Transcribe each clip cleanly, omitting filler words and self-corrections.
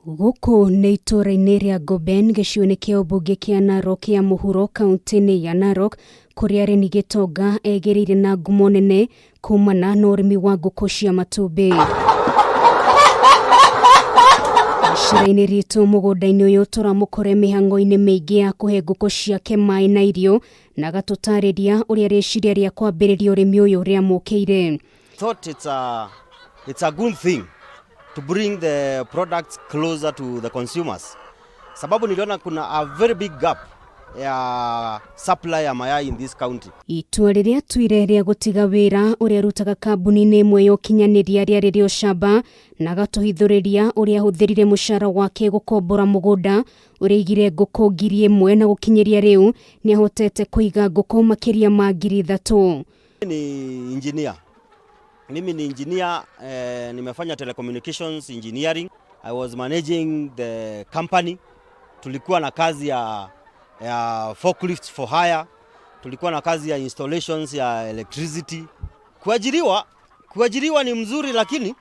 Nguku nĩ itũũra-inĩ rĩa Goben gĩcigo-inĩ kĩa ũmbunge kĩa Narok ya mũhuro kaunti-inĩ ya Narok, kũrĩa Lenny Gitonga egĩrĩire na ngumo nene kumana na ũrĩmi wa ngũkũ cia matumbi. Icera-inĩ ritũ mũgũnda-inĩ ũyũ tũramũkore mĩhang'o-inĩ mĩingĩ ya kũhe ngũkũ ciake maĩ na irio, na agatũtarĩria ũrĩa rĩciria rĩa kwambĩrĩria ũrĩmi ũyũ rĩamũkĩire. Thought it's a good thing to bring the products closer to the consumers. Sababu niliona kuna a very big gap ya supply ya mayai in this county. Itua rĩrĩa tuire rĩa gutiga wira ũrĩa rutaga kambuni-ini imwe ya ukinyaniria rĩarĩ rĩo shamba, na agatũhithũrĩria ũrĩa ahũthĩrire mũcara wake gũkombora mũgũnda ũrĩigire ngũkũ 1,000 na gũkinyĩria rĩu nĩ ahotete kũiga ngũkũ makĩria ma 3,000. Ni engineer. Mimi ni engineer, nimefanya telecommunications engineering. I was managing the company. Tulikuwa na kazi ya forklifts for hire. Tulikuwa na kazi ya installations ya electricity. Kuajiriwa ni mzuri, lakini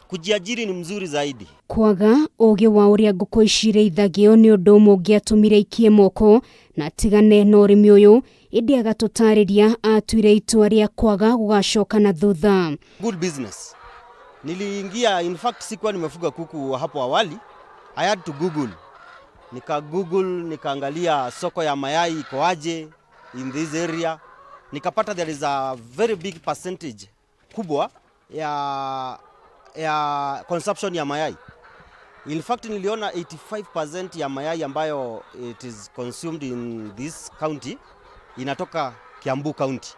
kujiajiri ni mzuri zaidi. Kwaga ũgĩ wa ũrĩa ngũkũ ici irĩithagio nĩ ũndũ ũmwe ũngĩatũmire ikie moko na tigane na ũrĩmi ũyũ, ĩndĩ agatũtarĩria atuire itua rĩa kwaga gũgacoka na thutha. Good business. Niliingia, in fact sikuwa nimefuga kuku hapo awali. I had to Google. Nikaangalia soko ya mayai iko aje in this area. Nikapata there is a very big percentage kubwa ya consumption ya mayai. In fact niliona 85% ya mayai ambayo it is consumed in this county inatoka Kiambu County.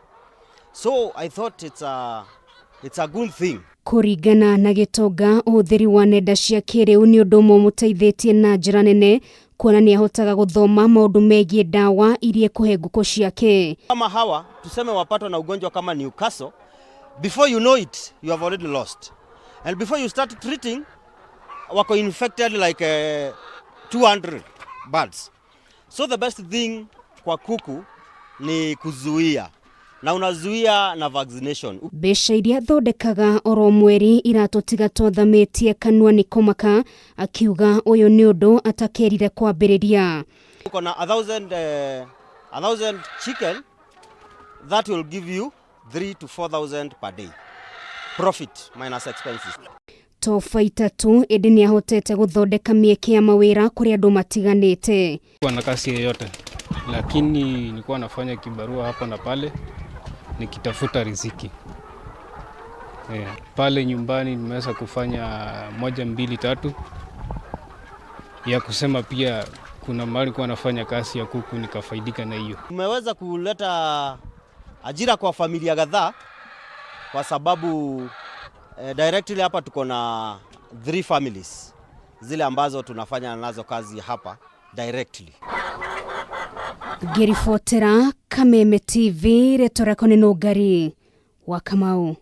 So I thought it's a good thing. Kũringana na Gitonga, ũhũthĩri wa nenda cia kĩrĩu nĩ ũndũ ũmwe mũteithĩtie na njĩra nene, kuona nĩ ahotaga gũthoma maũndũ megiĩ dawa iria kũhe ngũkũ ciake. Kama hawa tuseme wapatwa na ugonjwa kama Newcastle, before you know it you have already lost, and before you start treating wako infected like 200 birds. So the best thing kwa kuku ni kuzuia, na unazuia na vaccination. Mbeca iria thondekaga oro mweri iratũtiga twathamĩtie kanua nĩ kũmaka, akiuga ũyũ nĩ ũndũ atakerire kwambĩrĩria. Uko na 1,000 chicken, that will give you 3,000 to 4,000 per day profit minus expenses. Tofa tu ĩndĩ nĩ ahotete gũthondeka miaka ya mawĩra kũrĩ andũ matiganĩte. Kwa na kazi yoyote, lakini nilikuwa nafanya kibarua hapa na pale nikitafuta riziki. Pale nyumbani nimeweza kufanya 1, 2, 3 ya kusema, pia kuna mahali kwa nafanya kazi ya kuku nikafaidika na hiyo. Tumeweza kuleta ajira kwa familia kadhaa kwa sababu directly hapa tuko na 3 families zile ambazo tunafanya nazo kazi hapa directly. Ngĩribotera Kameme TV, retorako nĩ Nũngari wa Kamau.